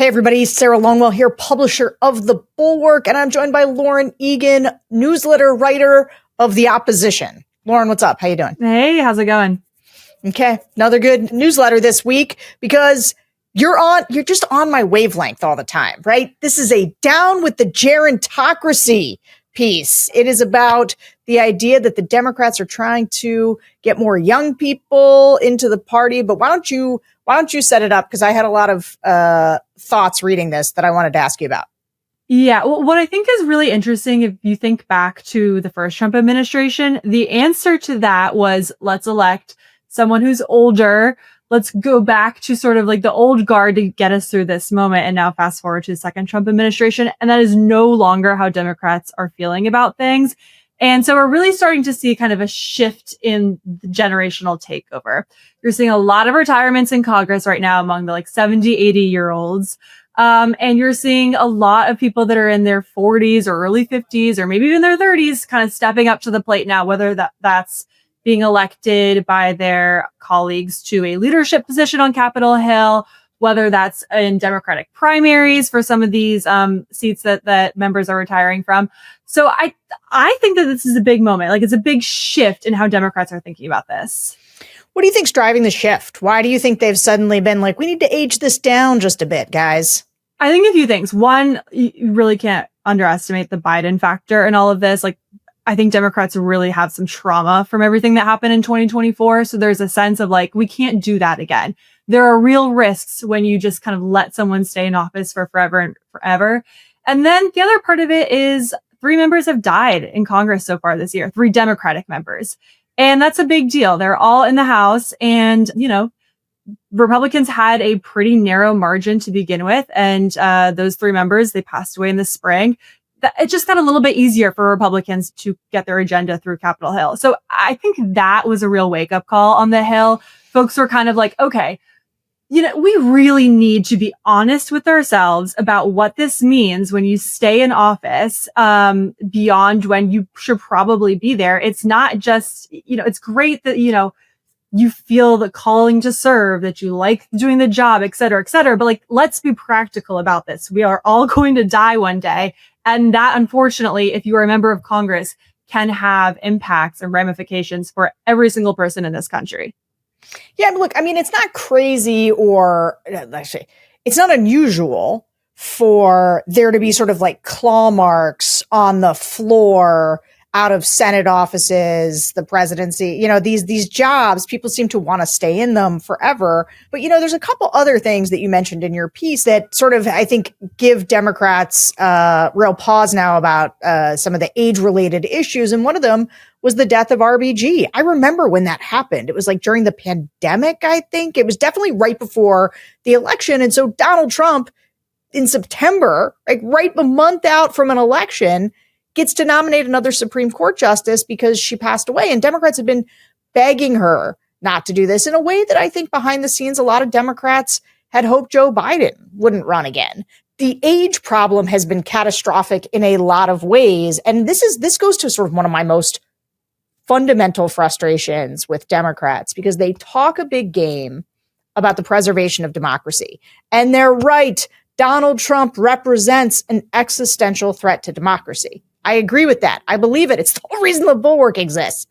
Hey everybody, Sarah Longwell here, publisher of the Bulwark, and I'm joined by Lauren Egan, newsletter writer of The Opposition. Lauren, what's up? How you doing? Hey, how's it going? Okay, another good newsletter this week because you're just on my wavelength all the time, right? This is a down with the gerontocracy piece. It is about the idea that the Democrats are trying to get more young people into the party. But why don't you set it up? Because I had a lot of thoughts reading this that I wanted to ask you about. Yeah, well, what I think is really interesting, if you think back to the first Trump administration, the answer to that was, let's elect someone who's older. Let's go back to sort of like the old guard to get us through this moment. And now fast forward to the second Trump administration. And that is no longer how Democrats are feeling about things. And so we're really starting to see kind of a shift in the generational takeover. You're seeing a lot of retirements in Congress right now among the like 70, 80-year-olds. And you're seeing a lot of people that are in their 40s or early 50s or maybe even their 30s kind of stepping up to the plate now, whether that's being elected by their colleagues to a leadership position on Capitol Hill, whether that's in Democratic primaries for some of these seats that members are retiring from. So I think that this is a big moment. Like, it's a big shift in how Democrats are thinking about this. What do you think's driving the shift? Why do you think they've suddenly been like, we need to age this down just a bit, guys? I think a few things. One, you really can't underestimate the Biden factor in all of this. Like, I think Democrats really have some trauma from everything that happened in 2024. So there's a sense of like, we can't do that again. There are real risks when you just kind of let someone stay in office for forever and forever. And then the other part of it is 3 members have died in Congress so far this year, 3 Democratic members. And that's a big deal. They're all in the House. And, you know, Republicans had a pretty narrow margin to begin with. And those 3 members, they passed away in the spring. It just got a little bit easier for Republicans to get their agenda through Capitol Hill. So I think that was a real wake-up call on the Hill. Folks were kind of like, okay, you know, we really need to be honest with ourselves about what this means when you stay in office beyond when you should probably be there. It's not just, you know, it's great that, you know, you feel the calling to serve, that you like doing the job, et cetera, et cetera. But like, let's be practical about this. We are all going to die one day. And that, unfortunately, if you are a member of Congress, can have impacts and ramifications for every single person in this country. Yeah, look, I mean, it's not crazy or actually, it's not unusual for there to be sort of like claw marks on the floor out of Senate offices, the presidency, you know, these jobs, people seem to want to stay in them forever. But, you know, there's a couple other things that you mentioned in your piece that sort of, I think, give Democrats real pause now about some of the age-related issues. And one of them was the death of RBG. I remember when that happened. It was like during the pandemic, I think. It was definitely right before the election. And so Donald Trump in September, like right a month out from an election, gets to nominate another Supreme Court justice because she passed away. And Democrats have been begging her not to do this in a way that I think behind the scenes, a lot of Democrats had hoped Joe Biden wouldn't run again. The age problem has been catastrophic in a lot of ways. And this goes to sort of one of my most fundamental frustrations with Democrats, because they talk a big game about the preservation of democracy. And they're right. Donald Trump represents an existential threat to democracy. I agree with that. I believe it. It's the whole reason the Bulwark exists.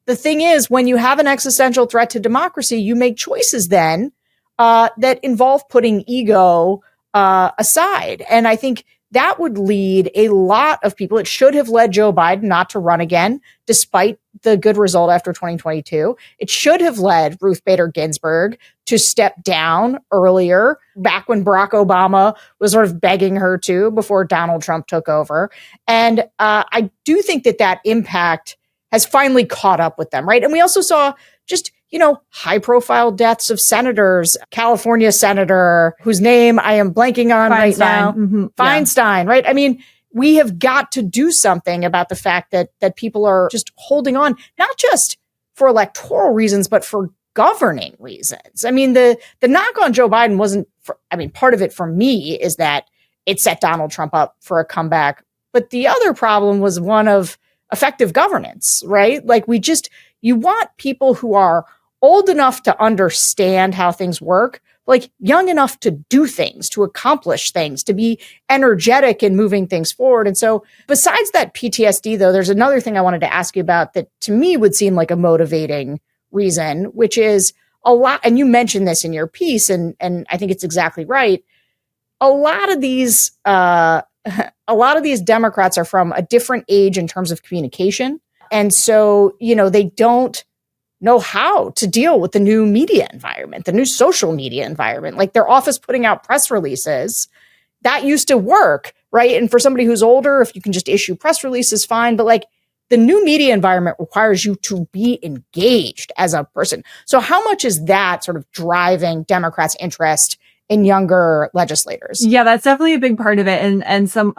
The thing is, when you have an existential threat to democracy, you make choices then that involve putting ego aside. And I think that would lead a lot of people. It should have led Joe Biden not to run again, despite the good result after 2022. It should have led Ruth Bader Ginsburg to step down earlier, back when Barack Obama was sort of begging her to before Donald Trump took over. And I do think that impact has finally caught up with them, right? And we also saw just, you know, high profile deaths of senators, California senator whose name I am blanking on Feinstein. right now. Mm-hmm. Feinstein, yeah. Right? I mean, we have got to do something about the fact that people are just holding on, not just for electoral reasons, but for governing reasons. I mean, the knock on Joe Biden wasn't, part of it for me is that it set Donald Trump up for a comeback. But the other problem was one of effective governance, right? Like you want people who are old enough to understand how things work, like young enough to do things, to accomplish things, to be energetic in moving things forward. And so besides that PTSD, though, there's another thing I wanted to ask you about that to me would seem like a motivating reason, which is a lot. And you mentioned this in your piece, and I think it's exactly right. A lot of these Democrats are from a different age in terms of communication. And so, they don't know how to deal with the new media environment, the new social media environment. Like their office putting out press releases, that used to work, right? And for somebody who's older, if you can just issue press releases, fine. But like the new media environment requires you to be engaged as a person. So how much is that sort of driving Democrats' interest in younger legislators? Yeah, that's definitely a big part of it. And some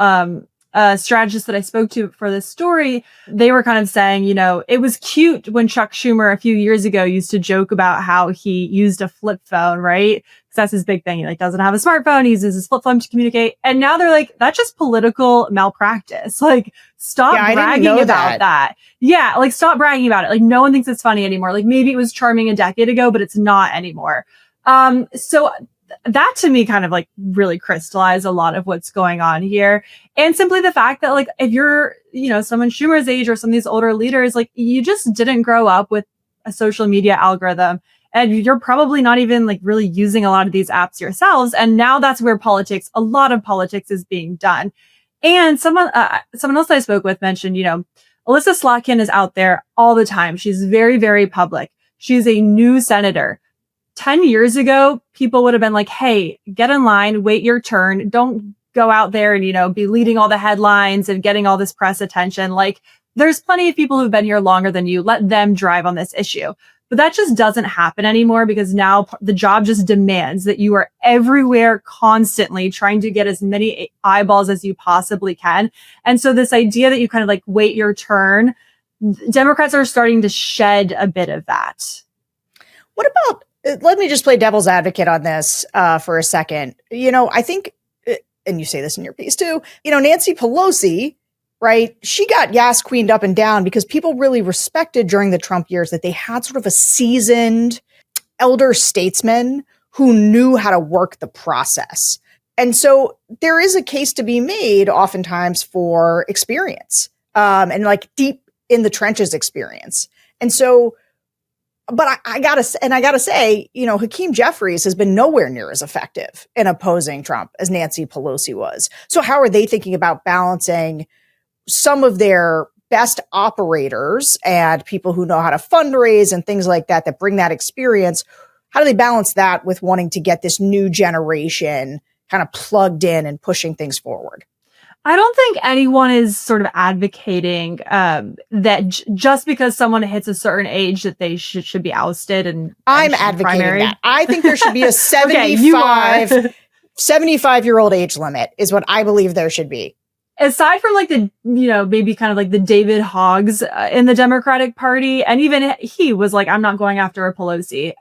strategists that I spoke to for this story, they were kind of saying, it was cute when Chuck Schumer a few years ago used to joke about how he used a flip phone, right? Because that's his big thing. He doesn't have a smartphone. He uses his flip phone to communicate. And now they're like, that's just political malpractice. Like, stop bragging about that. Yeah, like stop bragging about it. Like no one thinks it's funny anymore. Like maybe it was charming a decade ago, but it's not anymore. So that to me kind of like really crystallized a lot of what's going on here. And simply the fact that like, if you're, someone Schumer's age or some of these older leaders, like you just didn't grow up with a social media algorithm and you're probably not even like really using a lot of these apps yourselves. And now that's where a lot of politics is being done. And someone else I spoke with mentioned, Alyssa Slotkin is out there all the time. She's very, very public. She's a new senator. 10 years ago, people would have been like, hey, get in line, wait your turn. Don't go out there and, be leading all the headlines and getting all this press attention. Like there's plenty of people who've been here longer than you. Let them drive on this issue. But that just doesn't happen anymore because now the job just demands that you are everywhere constantly trying to get as many eyeballs as you possibly can. And so this idea that you kind of like wait your turn, Democrats are starting to shed a bit of that. What about, let me just play devil's advocate on this for a second. I think, and you say this in your piece too, Nancy Pelosi, right? She got Yas Queened up and down because people really respected during the Trump years that they had sort of a seasoned elder statesman who knew how to work the process. And so there is a case to be made oftentimes for experience and like deep in the trenches experience. And so, but I gotta say, Hakeem Jeffries has been nowhere near as effective in opposing Trump as Nancy Pelosi was. So how are they thinking about balancing some of their best operators and people who know how to fundraise and things like that, that bring that experience? How do they balance that with wanting to get this new generation kind of plugged in and pushing things forward? I don't think anyone is sort of advocating that just because someone hits a certain age that they should be ousted. And I'm advocating that. I think there should be a 75-year-old age limit is what I believe there should be. Aside from like the, maybe kind of like the David Hoggs in the Democratic Party, and even he was like, I'm not going after a Pelosi.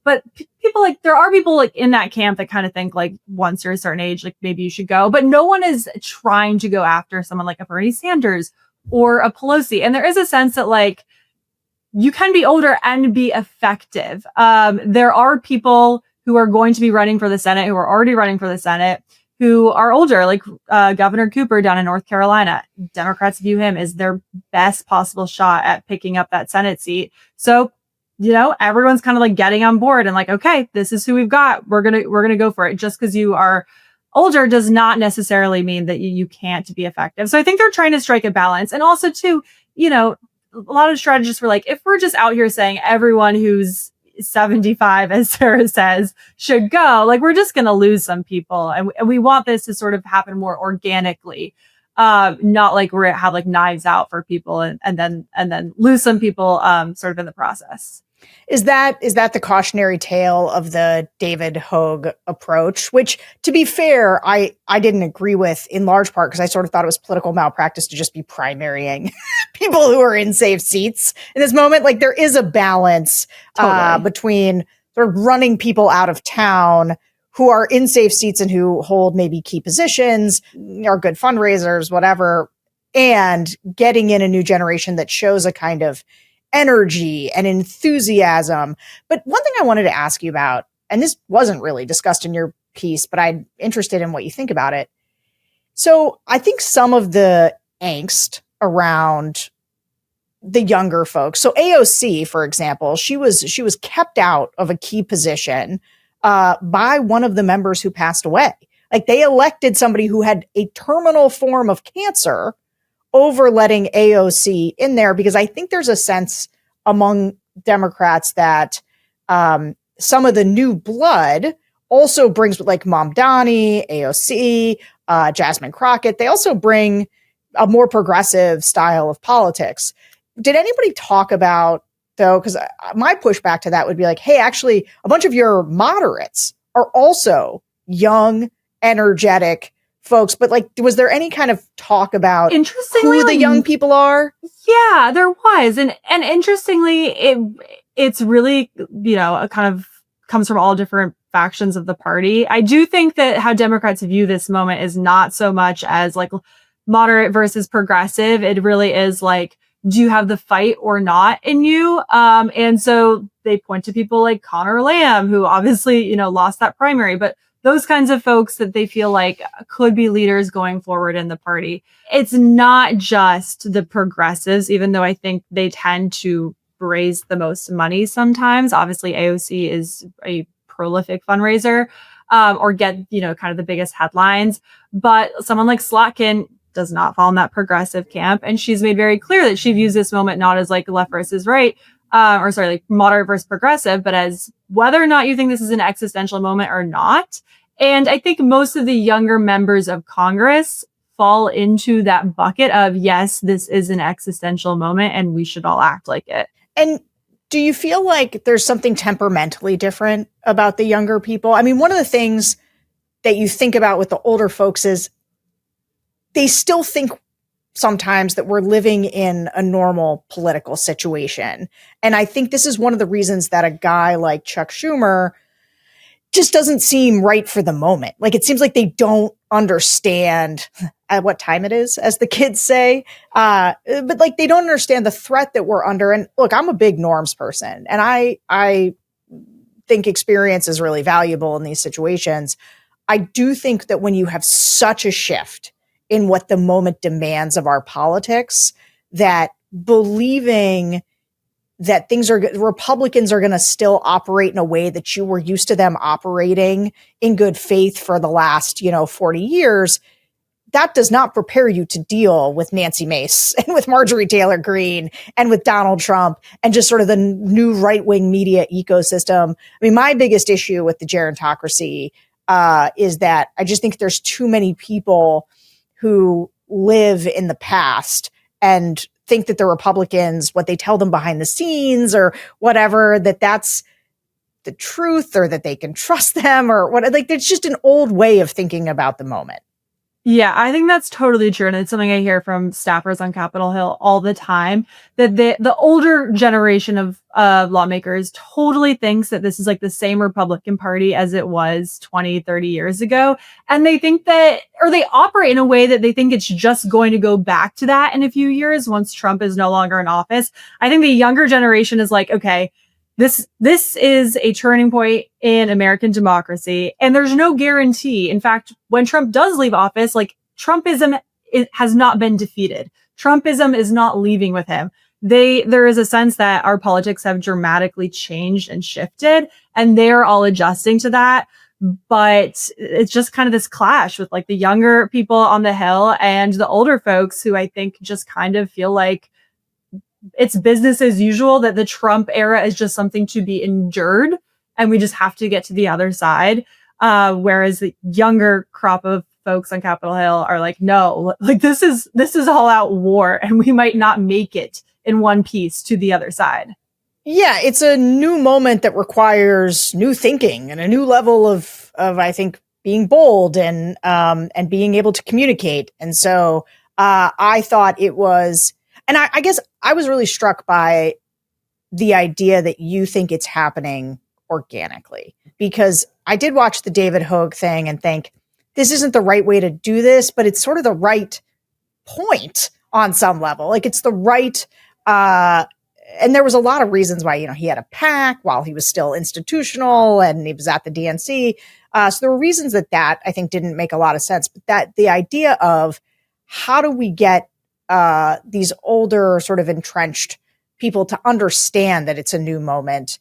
But people like, there are people like in that camp that kind of think like once you're a certain age, like maybe you should go, but no one is trying to go after someone like a Bernie Sanders or a Pelosi. And there is a sense that like, you can be older and be effective. There are people who are going to be running for the Senate, who are already running for the Senate, who are older, like Governor Cooper down in North Carolina. Democrats view him as their best possible shot at picking up that Senate seat. So, everyone's kind of like getting on board and like, okay, this is who we've got. We're gonna go for it. Just because you are older does not necessarily mean that you can't be effective. So I think they're trying to strike a balance. And also too, a lot of strategists were like, if we're just out here saying everyone who's 75, as Sarah says, should go, like we're just going to lose some people. And we want this to sort of happen more organically. Not like we're have like knives out for people and then lose some people sort of in the process. Is that the cautionary tale of the David Hogg approach, which, to be fair, I didn't agree with in large part because I sort of thought it was political malpractice to just be primarying people who are in safe seats in this moment. Like there is a balance between sort of running people out of town who are in safe seats and who hold maybe key positions, are good fundraisers, whatever, and getting in a new generation that shows a kind of energy and enthusiasm. But one thing I wanted to ask you about and this wasn't really discussed in your piece, but I'm interested in what you think about it. So I think some of the angst around the younger folks. So AOC, for example, she was kept out of a key position by one of the members who passed away. Like they elected somebody who had a terminal form of cancer over letting AOC in there, because I think there's a sense among Democrats that some of the new blood also brings, like Mamdani, AOC, Jasmine Crockett, they also bring a more progressive style of politics. Did anybody talk about, though, because my pushback to that would be like, hey, actually, a bunch of your moderates are also young, energetic folks. But like, was there any kind of talk about who the young people are? Yeah, there was. And interestingly, it's really, it kind of comes from all different factions of the party. I do think that how Democrats view this moment is not so much as like moderate versus progressive. It really is like, do you have the fight or not in you? And so they point to people like Connor Lamb, who obviously, lost that primary, but those kinds of folks that they feel like could be leaders going forward in the party. It's not just the progressives, even though I think they tend to raise the most money sometimes. Obviously, AOC is a prolific fundraiser, or get, kind of the biggest headlines. But someone like Slotkin does not fall in that progressive camp. And she's made very clear that she views this moment not as like left versus right, like moderate versus progressive, but as whether or not you think this is an existential moment or not. And I think most of the younger members of Congress fall into that bucket of, yes, this is an existential moment and we should all act like it. And do you feel like there's something temperamentally different about the younger people? I mean, one of the things that you think about with the older folks is they still think sometimes that we're living in a normal political situation. And I think this is one of the reasons that a guy like Chuck Schumer just doesn't seem right for the moment. Like, it seems like they don't understand at what time it is, as the kids say. But like, they don't understand the threat that we're under. And look, I'm a big norms person, and I think experience is really valuable in these situations. I do think that when you have such a shift in what the moment demands of our politics, that believing that Republicans are going to still operate in a way that you were used to them operating in good faith for the last, 40 years, that does not prepare you to deal with Nancy Mace and with Marjorie Taylor Greene and with Donald Trump and just sort of the new right-wing media ecosystem. I mean, my biggest issue with the gerontocracy is that I just think there's too many people who live in the past and think that the Republicans, what they tell them behind the scenes or whatever, that's the truth, or that they can trust them, or what. Like, it's just an old way of thinking about the moment. Yeah, I think that's totally true. And it's something I hear from staffers on Capitol Hill all the time, that the older generation of lawmakers totally thinks that this is like the same Republican Party as it was 20, 30 years ago. And they think that, or they operate in a way that they think it's just going to go back to that in a few years once Trump is no longer in office. I think the younger generation is like, okay, this is a turning point in American democracy, and there's no guarantee. In fact, when Trump does leave office, like, Trumpism has not been defeated. Trumpism is not leaving with him. There is a sense that our politics have dramatically changed and shifted, and they're all adjusting to that. But it's just kind of this clash with like the younger people on the Hill and the older folks who I think just kind of feel like it's business as usual, that the Trump era is just something to be endured and we just have to get to the other side. Whereas the younger crop of folks on Capitol Hill are like, no, like this is all out war and we might not make it in one piece to the other side. Yeah, it's a new moment that requires new thinking and a new level of I think being bold and being able to communicate. And so I thought it was, and I guess I was really struck by the idea that you think it's happening organically, because I did watch the David Hogue thing and think this isn't the right way to do this, but it's sort of the right point on some level. Like, it's the right and there was a lot of reasons why, he had a PAC while he was still institutional and he was at the DNC. So there were reasons that I think didn't make a lot of sense, but that the idea of how do we get these older sort of entrenched people to understand that it's a new moment.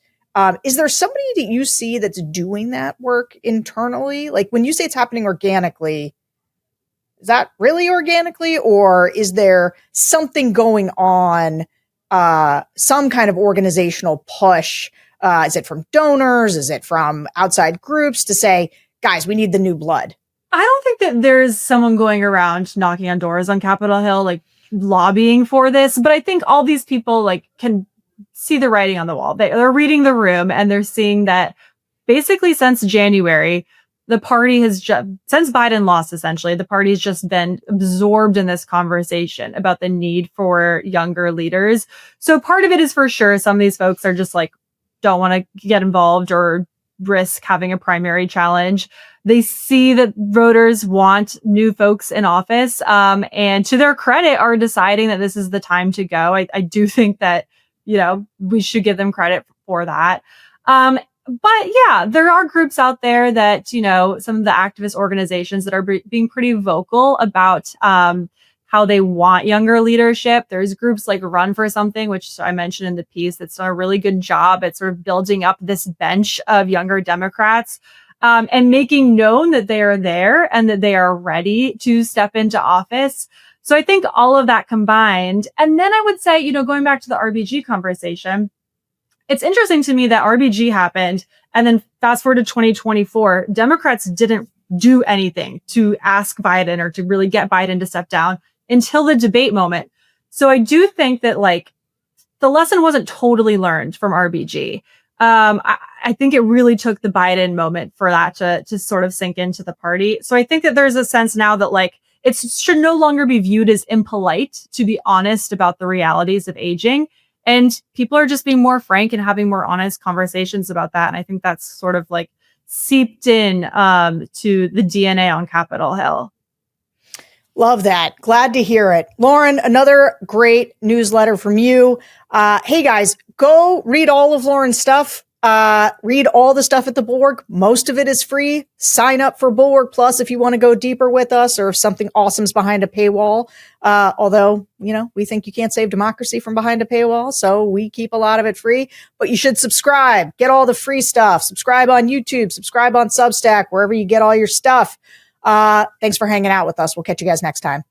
Is there somebody that you see that's doing that work internally? Like when you say it's happening organically, is that really organically, or is there something going on, some kind of organizational push? Is it from donors? Is it from outside groups to say, guys, we need the new blood? I don't think that there's someone going around knocking on doors on Capitol Hill, like lobbying for this, but I think all these people like can see the writing on the wall. They're reading the room and they're seeing that basically since January, the party has just, since Biden lost, essentially, the party's just been absorbed in this conversation about the need for younger leaders. So part of it is for sure some of these folks are just like, don't want to get involved or risk having a primary challenge. They see that voters want new folks in office, and to their credit are deciding that this is the time to go. I do think that, we should give them credit for that. But yeah, there are groups out there that, some of the activist organizations that are being pretty vocal about how they want younger leadership. There's groups like Run for Something, which I mentioned in the piece, that's done a really good job at sort of building up this bench of younger Democrats and making known that they are there and that they are ready to step into office. So I think all of that combined. And then I would say, going back to the RBG conversation, it's interesting to me that RBG happened and then fast forward to 2024, Democrats didn't do anything to ask Biden or to really get Biden to step down until the debate moment. So I do think that the lesson wasn't totally learned from RBG. I think it really took the Biden moment for that to sort of sink into the party. So I think that there's a sense now that it should no longer be viewed as impolite to be honest about the realities of aging. And people are just being more frank and having more honest conversations about that. And I think that's sort of seeped in to the DNA on Capitol Hill. Love that. Glad to hear it. Lauren, another great newsletter from you. Hey guys, go read all of Lauren's stuff. Read all the stuff at the Bulwark. Most of it is free. Sign up for Bulwark Plus if you want to go deeper with us or if something awesome's behind a paywall. Although, we think you can't save democracy from behind a paywall, so we keep a lot of it free. But you should subscribe. Get all the free stuff. Subscribe on YouTube. Subscribe on Substack, wherever you get all your stuff. Thanks for hanging out with us. We'll catch you guys next time.